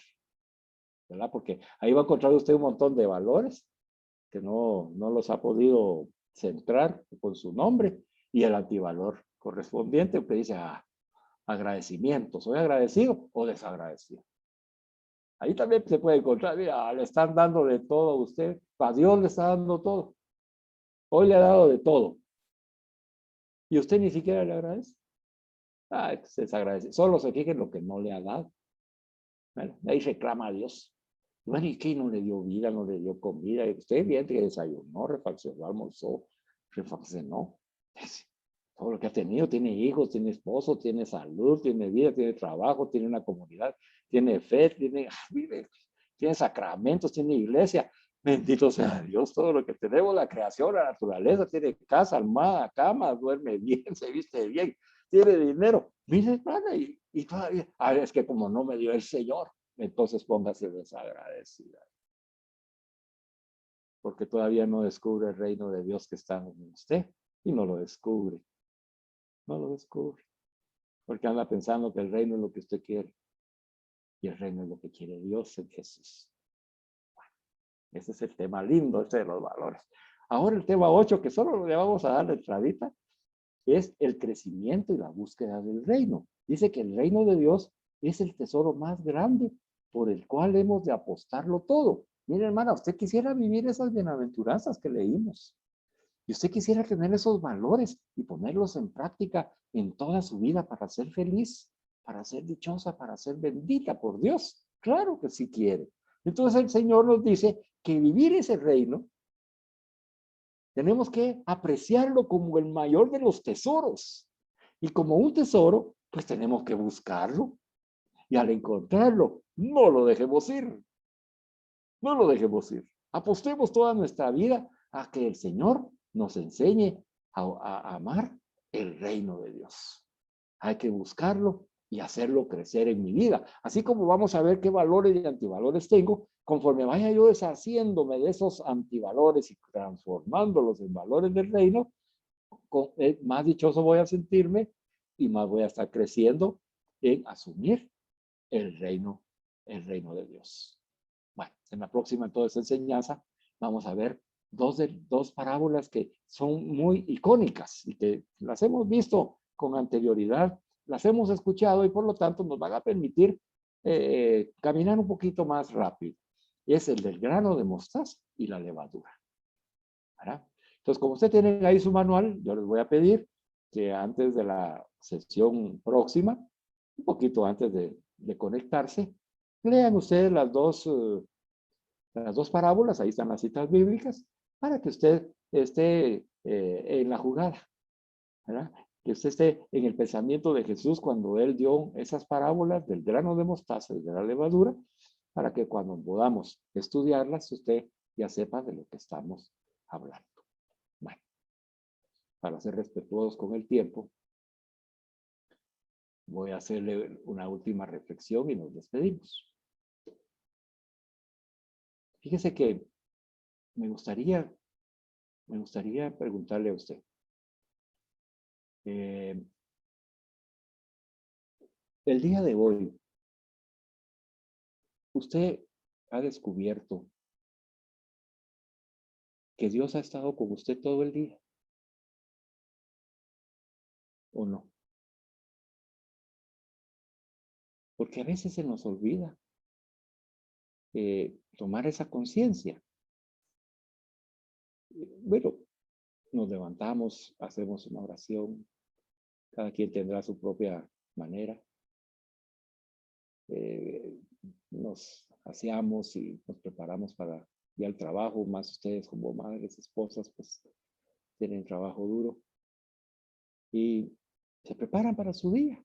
¿verdad? Porque ahí va a encontrar usted un montón de valores que no los ha podido centrar con su nombre y el antivalor correspondiente que dice agradecimiento. ¿Soy agradecido o desagradecido? Ahí también se puede encontrar, mira, le están dando de todo a usted, a Dios le está dando todo. Hoy le ha dado de todo. Y usted ni siquiera le agradece. Se desagradece. Solo se fije en lo que no le ha dado. Bueno, ahí reclama a Dios. Bueno, ¿y qué? No le dio vida, no le dio comida. Usted bien que desayunó, refaccionó, almorzó, refaccionó. Todo lo que ha tenido, tiene hijos, tiene esposo, tiene salud, tiene vida, tiene trabajo, tiene una comunidad, tiene fe, tiene sacramentos, tiene iglesia. Bendito sea Dios, todo lo que tenemos, la creación, la naturaleza, tiene casa, almohada, cama, duerme bien, se viste bien, tiene dinero. Mire, hermana, y todavía, es que como no me dio el Señor, entonces póngase desagradecida. Porque todavía no descubre el reino de Dios que está en usted y no lo descubre. No lo descubre. Porque anda pensando que el reino es lo que usted quiere. Y el reino es lo que quiere Dios en Jesús. Bueno, ese es el tema lindo, este de los valores. Ahora el tema 8, que solo le vamos a dar de entradita, es el crecimiento y la búsqueda del reino. Dice que el reino de Dios es el tesoro más grande por el cual hemos de apostarlo todo. Mire, hermana, usted quisiera vivir esas bienaventuranzas que leímos. Y usted quisiera tener esos valores y ponerlos en práctica en toda su vida para ser feliz, para ser dichosa, para ser bendita por Dios. Claro que sí quiere. Entonces el Señor nos dice que vivir ese reino tenemos que apreciarlo como el mayor de los tesoros. Y como un tesoro, pues tenemos que buscarlo. Y al encontrarlo, no lo dejemos ir. No lo dejemos ir. Apostemos toda nuestra vida a que el Señor nos enseñe a amar el reino de Dios. Hay que buscarlo y hacerlo crecer en mi vida. Así como vamos a ver qué valores y antivalores tengo, conforme vaya yo deshaciéndome de esos antivalores y transformándolos en valores del reino, más dichoso voy a sentirme y más voy a estar creciendo en asumir el reino de Dios. Bueno, en la próxima entonces enseñanza vamos a ver dos parábolas que son muy icónicas y que las hemos visto con anterioridad, las hemos escuchado y por lo tanto nos van a permitir caminar un poquito más rápido. Es el del grano de mostaza y la levadura. ¿Verdad? Entonces, como ustedes tienen ahí su manual, yo les voy a pedir que antes de la sesión próxima, un poquito antes de conectarse, lean ustedes las dos parábolas, ahí están las citas bíblicas, para que usted esté en la jugada, ¿verdad? Que usted esté en el pensamiento de Jesús cuando Él dio esas parábolas del grano de mostaza y de la levadura, para que cuando podamos estudiarlas, usted ya sepa de lo que estamos hablando. Bueno, para ser respetuosos con el tiempo, voy a hacerle una última reflexión y nos despedimos. Fíjese que me gustaría preguntarle a usted. El día de hoy, ¿usted ha descubierto que Dios ha estado con usted todo el día? ¿O no? Porque a veces se nos olvida tomar esa conciencia. Bueno, nos levantamos, hacemos una oración, cada quien tendrá su propia manera. Nos aseamos y nos preparamos para ir al trabajo, más ustedes como madres, esposas, pues tienen trabajo duro y se preparan para su día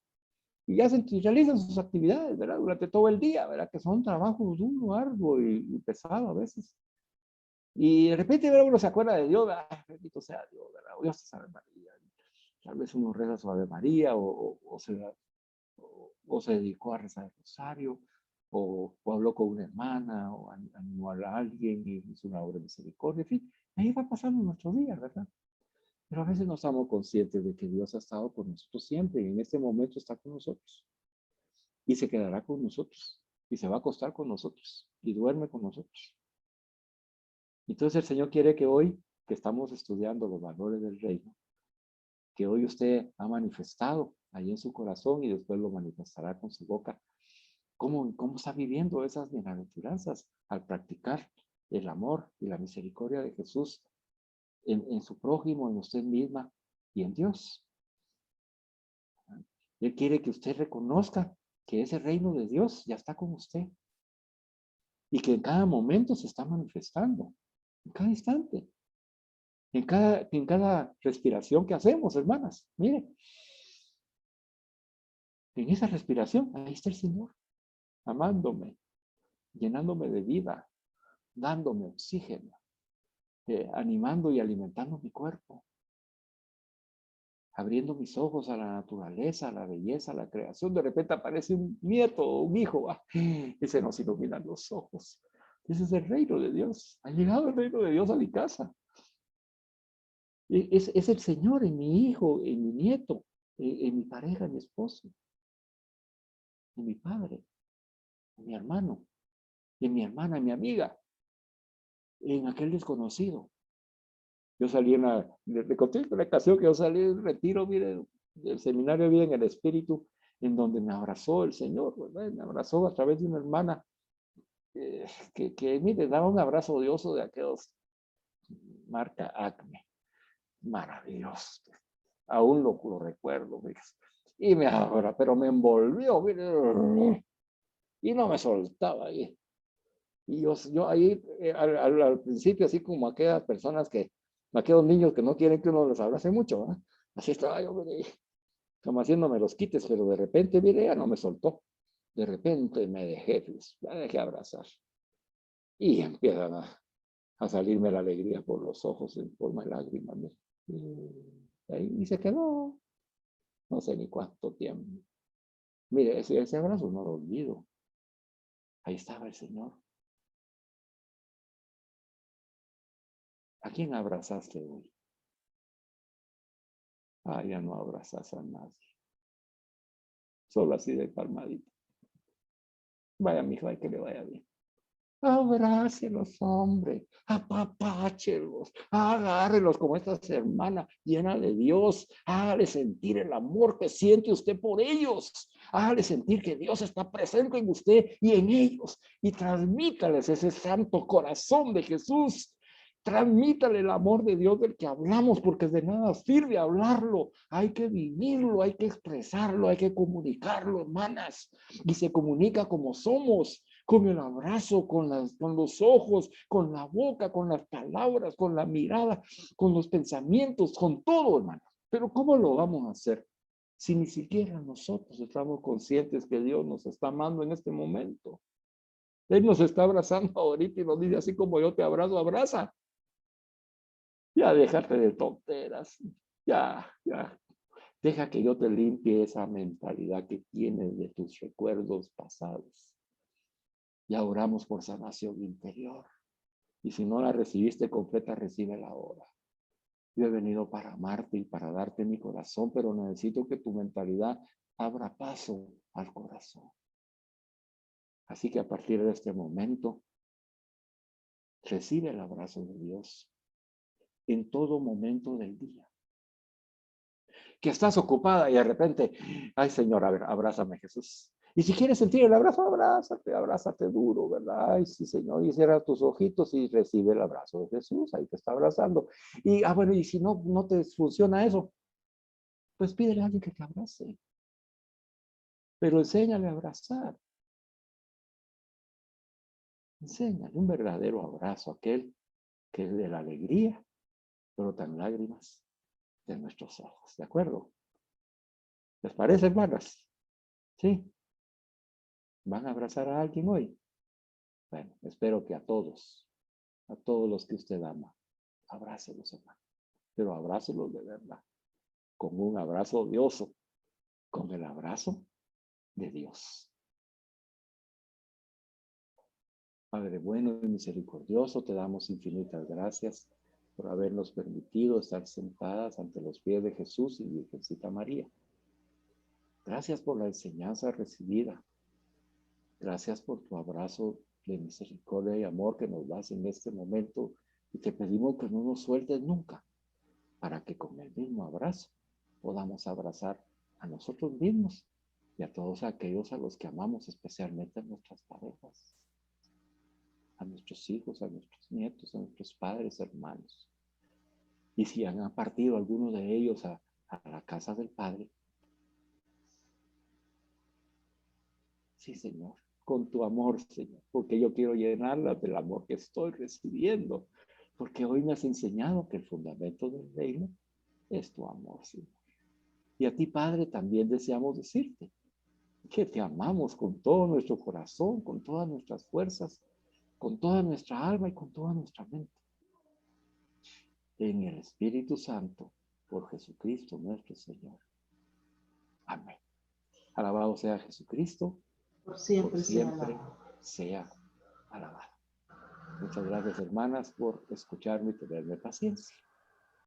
y hacen y realizan sus actividades, ¿verdad? Durante todo el día, ¿verdad? Que son trabajos duro, arduo y pesado a veces. Y de repente, ¿verdad? Uno se acuerda de Dios, ¿verdad? Bendito sea Dios, ¿verdad? Dios te sabe María. Tal vez uno reza su Ave María o se dedicó a rezar el rosario, o habló con una hermana, o animó a alguien y hizo una obra de misericordia, en fin, ahí va pasando nuestro día, ¿verdad? Pero a veces no estamos conscientes de que Dios ha estado con nosotros siempre y en este momento está con nosotros. Y se quedará con nosotros. Y se va a acostar con nosotros. Y duerme con nosotros. Entonces el Señor quiere que hoy, que estamos estudiando los valores del reino, que hoy usted ha manifestado ahí en su corazón y después lo manifestará con su boca, cómo está viviendo esas bienaventuranzas al practicar el amor y la misericordia de Jesús en su prójimo, en usted misma y en Dios. Él quiere que usted reconozca que ese reino de Dios ya está con usted y que en cada momento se está manifestando, en cada instante, en cada respiración que hacemos, hermanas. Mire, en esa respiración, ahí está el Señor, amándome, llenándome de vida, dándome oxígeno, animando y alimentando mi cuerpo, abriendo mis ojos a la naturaleza, a la belleza, a la creación. De repente aparece un nieto o un hijo, y se nos iluminan los ojos. Ese es el reino de Dios. Ha llegado el reino de Dios a mi casa. Es el Señor en mi hijo, en mi nieto, en mi pareja, en mi esposo, en mi padre, en mi hermano, en mi hermana, en mi amiga, en aquel desconocido. Yo salí le conté la ocasión que yo salí del retiro, mire, del seminario de vida en el Espíritu, en donde me abrazó el Señor, ¿verdad? Me abrazó a través de una hermana que mire, daba un abrazo odioso de aquellos marca Acme. Maravilloso. Aún lo recuerdo, mire. Y me abrazó, pero me envolvió, mire, y no me soltaba ahí. Y yo ahí, al principio, así como aquellas personas aquellos niños que no quieren que uno les abrace mucho, ¿verdad? Así estaba yo, mire, como haciéndome los quites, pero de repente, mire, ya no me soltó. De repente me dejé abrazar. Y empiezan a salirme la alegría por los ojos en forma de lágrimas. Y ahí se quedó, no sé ni cuánto tiempo. Mire, ese abrazo no lo olvido. Ahí estaba el Señor. ¿A quién abrazaste hoy? Ya no abrazas a nadie. Solo así de palmadita. Vaya, mijo, hay que le vaya bien. Abrácelos, hombre, apapáchelos, agárrelos como esta hermana llena de Dios, hágale sentir el amor que siente usted por ellos, hágale sentir que Dios está presente en usted y en ellos, y transmítales ese santo corazón de Jesús. Transmítale el amor de Dios del que hablamos, porque de nada sirve hablarlo, hay que vivirlo, hay que expresarlo, hay que comunicarlo, hermanas, y se comunica como somos, con el abrazo, con los ojos, con la boca, con las palabras, con la mirada, con los pensamientos, con todo, hermano. Pero ¿cómo lo vamos a hacer si ni siquiera nosotros estamos conscientes que Dios nos está amando en este momento? Él nos está abrazando ahorita y nos dice, así como yo te abrazo, abraza. Ya déjate de tonteras. Ya. Deja que yo te limpie esa mentalidad que tienes de tus recuerdos pasados. Ya oramos por sanación interior. Y si no la recibiste completa, recíbela ahora. Yo he venido para amarte y para darte mi corazón, pero necesito que tu mentalidad abra paso al corazón. Así que a partir de este momento, recibe el abrazo de Dios en todo momento del día. Que estás ocupada y de repente, ay Señor, a ver, abrázame Jesús. Y si quieres sentir el abrazo, abrázate duro, ¿verdad? Ay, sí, Señor, y cierra tus ojitos y recibe el abrazo de Jesús, ahí te está abrazando. Y, bueno, y si no te funciona eso, pues pídele a alguien que te abrace. Pero enséñale a abrazar. Enséñale un verdadero abrazo, aquel que es de la alegría, pero tan lágrimas de nuestros ojos, ¿de acuerdo? ¿Les parece, hermanas? ¿Sí? ¿Van a abrazar a alguien hoy? Bueno, espero que a todos los que usted ama, abrácelos, hermano. Pero abrácelos de verdad, con un abrazo odioso, con el abrazo de Dios. Padre bueno y misericordioso, te damos infinitas gracias por habernos permitido estar sentadas ante los pies de Jesús y Virgencita María. Gracias por la enseñanza recibida. Gracias por tu abrazo de misericordia y amor que nos das en este momento y te pedimos que no nos sueltes nunca para que con el mismo abrazo podamos abrazar a nosotros mismos y a todos aquellos a los que amamos, especialmente a nuestras parejas, a nuestros hijos, a nuestros nietos, a nuestros padres, hermanos. Y si han partido algunos de ellos a la casa del Padre, sí, Señor, con tu amor, Señor, porque yo quiero llenarlas del amor que estoy recibiendo, porque hoy me has enseñado que el fundamento del reino es tu amor, Señor. Y a ti, Padre, también deseamos decirte que te amamos con todo nuestro corazón, con todas nuestras fuerzas, con toda nuestra alma y con toda nuestra mente. En el Espíritu Santo, por Jesucristo nuestro Señor. Amén. Alabado sea Jesucristo. Por siempre sea alabado. Muchas gracias, hermanas, por escucharme y tenerme paciencia.